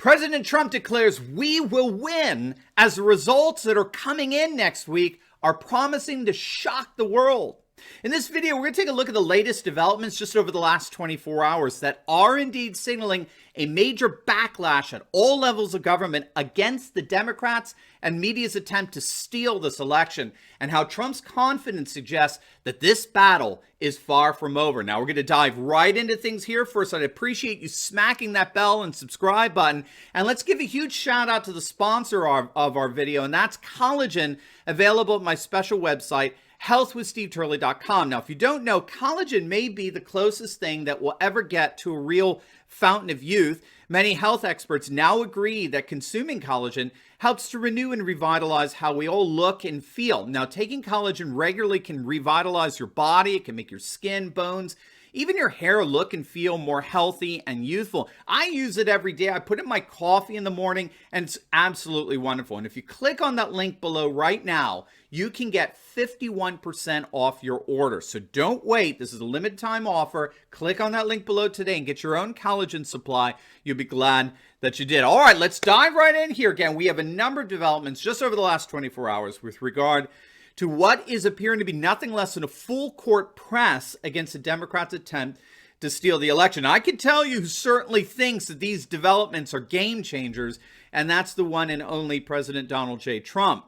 President Trump declares we will win as the results that are coming in next week are promising to shock the world. In this video, we're going to take a look at the latest developments just over the last 24 hours that are indeed signaling a major backlash at all levels of government against the Democrats and media's attempt to steal this election, and how Trump's confidence suggests that this battle is far from over. Now, we're going to dive right into things here. First, I'd appreciate you smacking that bell and subscribe button. And let's give a huge shout out to the sponsor of our video, and that's collagen, available at my special website, healthwithsteveturley.com. Now, if you don't know, collagen may be the closest thing that we'll ever get to a real fountain of youth. Many health experts now agree that consuming collagen helps to renew and revitalize how we all look and feel. Now, taking collagen regularly can revitalize your body. It can make your skin, bones, even your hair look and feel more healthy and youthful. I use it every day. I put it in my coffee in the morning, and it's absolutely wonderful. And if you click on that link below right now, you can get 51% off your order. So don't wait. This is a limited time offer. Click on that link below today and get your own collagen supply. You'll be glad that you did. All right, let's dive right in here. Again, we have a number of developments just over the last 24 hours with regard to what is appearing to be nothing less than a full court press against the Democrats' attempt to steal the election. I can tell you who certainly thinks that these developments are game changers, and that's the one and only President Donald J. Trump.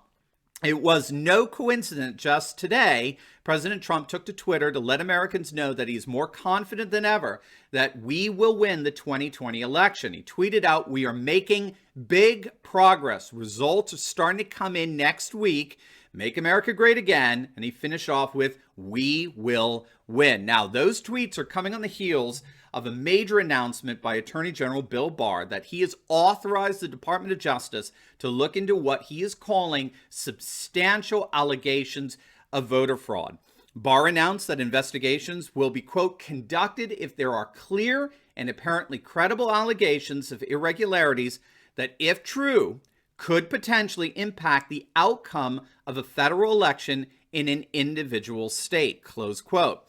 It was no coincidence just today, President Trump took to Twitter to let Americans know that he's more confident than ever that we will win the 2020 election. He tweeted out, "We are making big progress. Results are starting to come in next week. Make America great again." And he finished off with, "We will win." Now, those tweets are coming on the heels of a major announcement by Attorney General Bill Barr that he has authorized the Department of Justice to look into what he is calling substantial allegations of voter fraud. Barr announced that investigations will be, quote, conducted if there are clear and apparently credible allegations of irregularities that, if true, could potentially impact the outcome of a federal election in an individual state, close quote.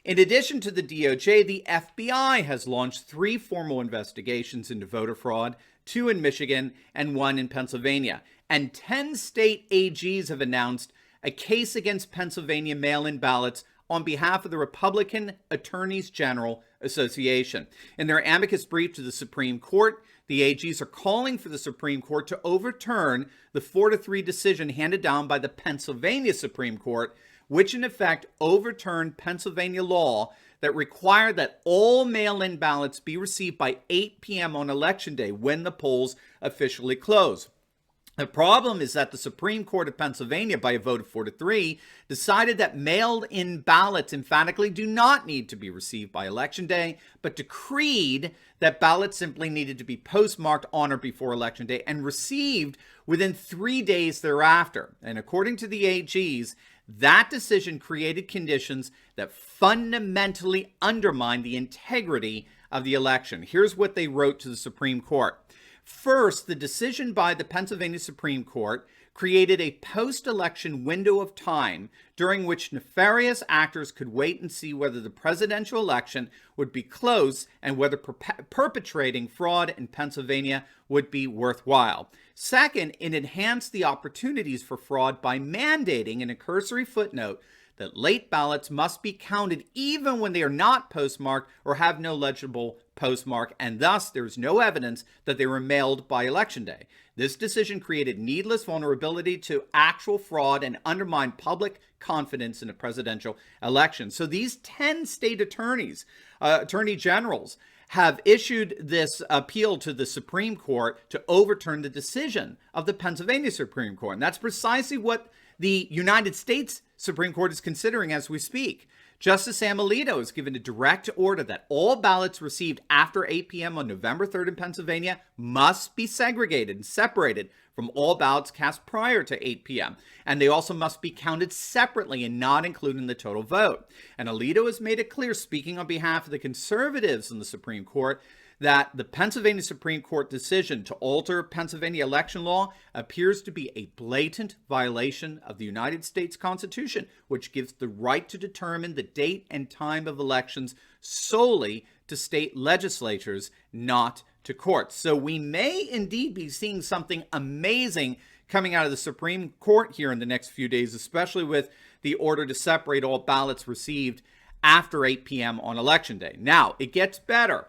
In addition to the DOJ, the FBI has launched 3 formal investigations into voter fraud, 2 in Michigan and 1 in Pennsylvania. And 10 state AGs have announced a case against Pennsylvania mail-in ballots on behalf of the Republican Attorneys General Association. In their amicus brief to the Supreme Court, the AGs are calling for the Supreme Court to overturn the 4-3 decision handed down by the Pennsylvania Supreme Court, which in effect overturned Pennsylvania law that required that all mail-in ballots be received by 8 p.m. on Election Day when the polls officially close. The problem is that the Supreme Court of Pennsylvania, by a vote of 4-3, decided that mailed-in ballots emphatically do not need to be received by Election Day, but decreed that ballots simply needed to be postmarked on or before Election Day and received within 3 days thereafter. And according to the AGs, that decision created conditions that fundamentally undermine the integrity of the election. Here's what they wrote to the Supreme Court. First, the decision by the Pennsylvania Supreme Court created a post-election window of time during which nefarious actors could wait and see whether the presidential election would be close and whether perpetrating fraud in Pennsylvania would be worthwhile. Second, it enhanced the opportunities for fraud by mandating in a cursory footnote that late ballots must be counted even when they are not postmarked or have no legible postmark, and thus there is no evidence that they were mailed by Election Day. This decision created needless vulnerability to actual fraud and undermined public confidence in a presidential election. So these 10 state attorney generals, have issued this appeal to the Supreme Court to overturn the decision of the Pennsylvania Supreme Court. And that's precisely what the United States Supreme Court is considering as we speak. Justice Sam Alito has given a direct order that all ballots received after 8 p.m. on November 3rd in Pennsylvania must be segregated and separated from all ballots cast prior to 8 p.m. And they also must be counted separately and not included in the total vote. And Alito has made it clear, speaking on behalf of the conservatives in the Supreme Court, that the Pennsylvania Supreme Court decision to alter Pennsylvania election law appears to be a blatant violation of the United States Constitution, which gives the right to determine the date and time of elections solely to state legislatures, not to courts. So we may indeed be seeing something amazing coming out of the Supreme Court here in the next few days, especially with the order to separate all ballots received after 8 p.m. on Election Day. Now, it gets better.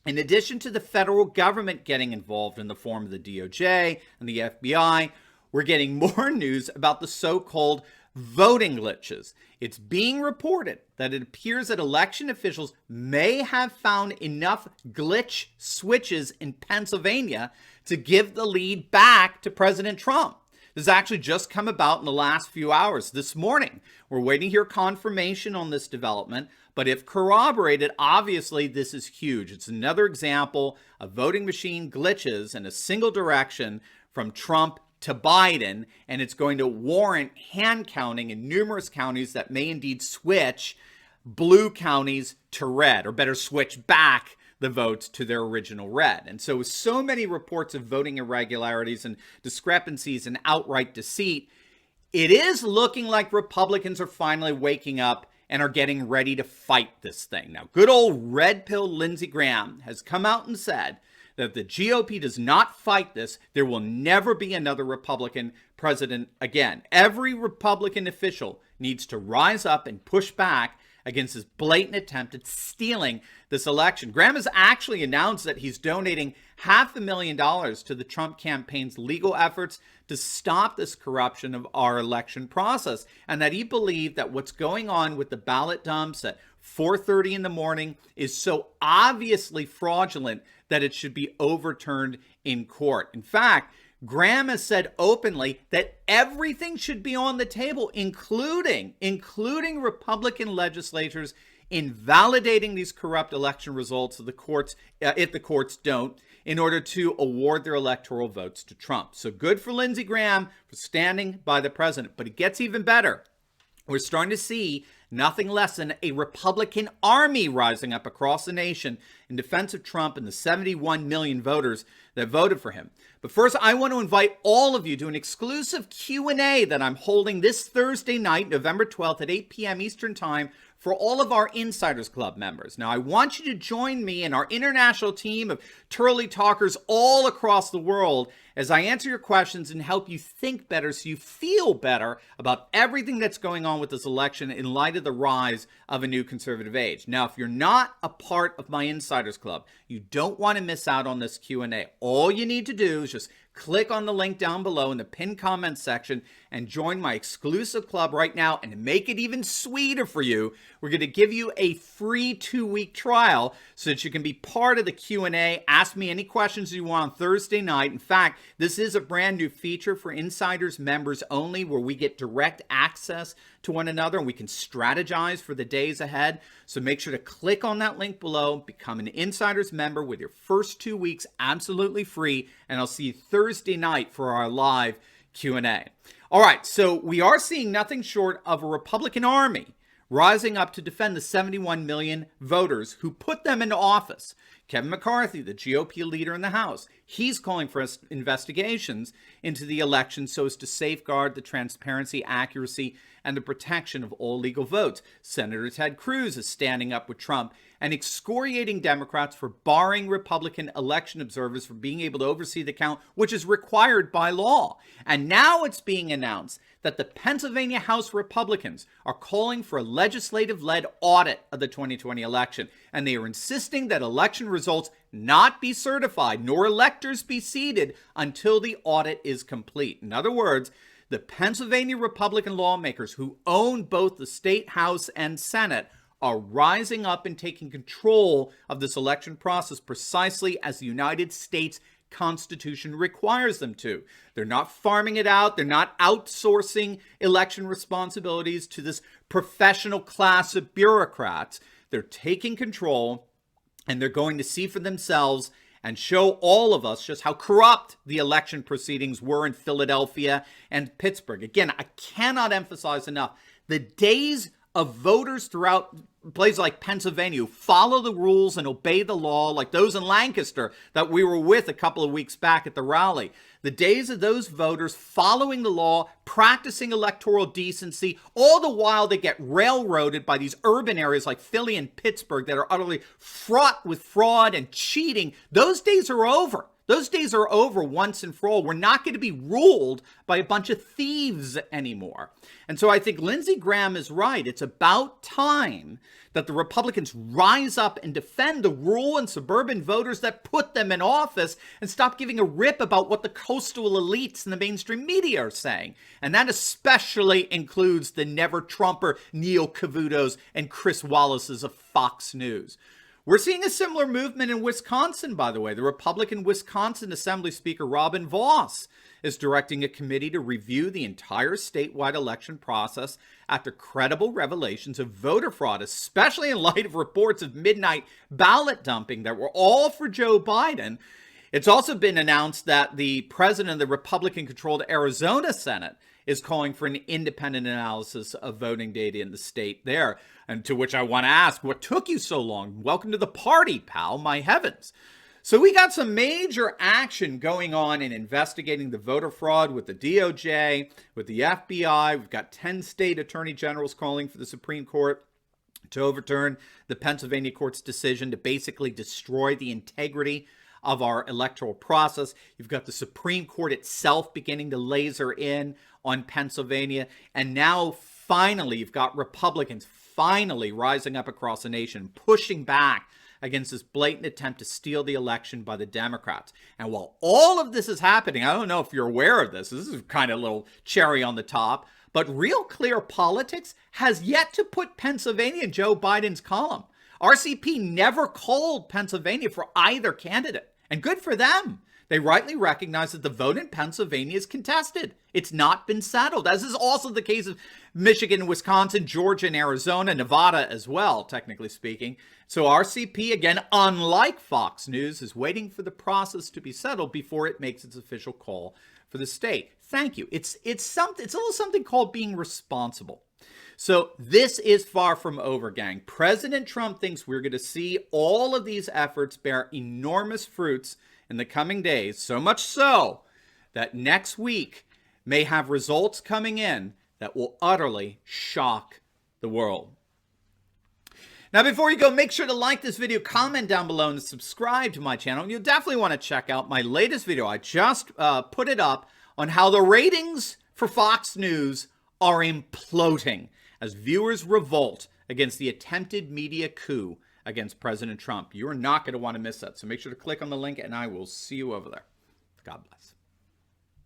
In addition to the federal government getting involved in the form of the DOJ and the FBI, we're getting more news about the so-called voting glitches. It's being reported that it appears that election officials may have found enough glitch switches in Pennsylvania to give the lead back to President Trump. This actually just come about in the last few hours this morning. We're waiting to hear confirmation on this development, but if corroborated, obviously this is huge. It's another example of voting machine glitches in a single direction from Trump to Biden, and it's going to warrant hand counting in numerous counties that may indeed switch blue counties to red, or better, switch back the votes to their original red. And so with so many reports of voting irregularities and discrepancies and outright deceit, it is looking like Republicans are finally waking up and are getting ready to fight this thing. Now, good old red pill Lindsey Graham has come out and said that if the GOP does not fight this, there will never be another Republican president again. Every Republican official needs to rise up and push back against this blatant attempt at stealing this election. Graham has actually announced that he's donating $500,000 to the Trump campaign's legal efforts to stop this corruption of our election process, and that he believed that what's going on with the ballot dumps at 4:30 in the morning is so obviously fraudulent that it should be overturned in court. In fact, Graham has said openly that everything should be on the table, including Republican legislators invalidating these corrupt election results of the courts, if the courts don't, in order to award their electoral votes to Trump. So good for Lindsey Graham for standing by the president, but it gets even better. We're starting to see nothing less than a Republican army rising up across the nation in defense of Trump and the 71 million voters that voted for him. But first, I want to invite all of you to an exclusive Q&A that I'm holding this Thursday night, November 12th at 8 p.m. Eastern Time for all of our Insiders Club members. Now, I want you to join me and our international team of Turley talkers all across the world as I answer your questions and help you think better so you feel better about everything that's going on with this election in light of the rise of a new conservative age. Now, if you're not a part of my Insiders Club, you don't want to miss out on this Q&A. All you need to do is just click on the link down below in the pinned comments section and join my exclusive club right now. And to make it even sweeter for you, we're going to give you a free 2-week trial so that you can be part of the Q&A. Ask me any questions you want on Thursday night. In fact, this is a brand new feature for Insiders members only, where we get direct access to one another and we can strategize for the days ahead. So make sure to click on that link below, become an Insiders member with your first 2 weeks absolutely free, and I'll see you Thursday night for our live Q&A. All right, so we are seeing nothing short of a Republican army rising up to defend the 71 million voters who put them into office. Kevin McCarthy, the GOP leader in the House, he's calling for investigations into the election so as to safeguard the transparency, accuracy, and the protection of all legal votes. Senator Ted Cruz is standing up with Trump and excoriating Democrats for barring Republican election observers from being able to oversee the count, which is required by law. And now it's being announced that the Pennsylvania House Republicans are calling for a legislative-led audit of the 2020 election, and they are insisting that election results not be certified nor electors be seated until the audit is complete. In other words, the Pennsylvania Republican lawmakers who own both the state House and Senate are rising up and taking control of this election process precisely as the United States Constitution requires them to. They're not farming it out. They're not outsourcing election responsibilities to this professional class of bureaucrats. They're taking control, and they're going to see for themselves and show all of us just how corrupt the election proceedings were in Philadelphia and Pittsburgh. Again, I cannot emphasize enough, the days of voters throughout places like Pennsylvania who follow the rules and obey the law, like those in Lancaster that we were with a couple of weeks back at the rally. The days of those voters following the law, practicing electoral decency, all the while they get railroaded by these urban areas like Philly and Pittsburgh that are utterly fraught with fraud and cheating. Those days are over. Those days are over once and for all. We're not going to be ruled by a bunch of thieves anymore. And so I think Lindsey Graham is right. It's about time that the Republicans rise up and defend the rural and suburban voters that put them in office and stop giving a rip about what the coastal elites in the mainstream media are saying. And that especially includes the never-Trumper Neil Cavutos and Chris Wallaces of Fox News. We're seeing a similar movement in Wisconsin, by the way. The Republican Wisconsin Assembly Speaker Robin Vos is directing a committee to review the entire statewide election process after credible revelations of voter fraud, especially in light of reports of midnight ballot dumping that were all for Joe Biden. It's also been announced that the president of the Republican-controlled Arizona Senate is calling for an independent analysis of voting data in the state there. And to which I want to ask, what took you so long? Welcome to the party, pal. My heavens. So we got some major action going on in investigating the voter fraud with the DOJ, with the FBI. We've got 10 state attorney generals calling for the Supreme Court to overturn the Pennsylvania court's decision to basically destroy the integrity of our electoral process. You've got the Supreme Court itself beginning to laser in on Pennsylvania. And now finally, you've got Republicans finally rising up across the nation, pushing back against this blatant attempt to steal the election by the Democrats. And while all of this is happening, I don't know if you're aware of this. This is kind of a little cherry on the top. But Real Clear Politics has yet to put Pennsylvania in Joe Biden's column. RCP never called Pennsylvania for either candidate. And good for them. They rightly recognize that the vote in Pennsylvania is contested. It's not been settled, as is also the case of Michigan, Wisconsin, Georgia, and Arizona, Nevada as well, technically speaking. So RCP, again, unlike Fox News, is waiting for the process to be settled before it makes its official call for the state. Thank you. It's a little something called being responsible. So this is far from over, gang. President Trump thinks we're going to see all of these efforts bear enormous fruits in the coming days, so much so that next week may have results coming in that will utterly shock the world. Now, before you go, make sure to like this video, comment down below, and subscribe to my channel. And you'll definitely want to check out my latest video. I just put it up on how the ratings for Fox News are imploding as viewers revolt against the attempted media coup against President Trump. You are not going to want to miss that. So make sure to click on the link, and I will see you over there. God bless.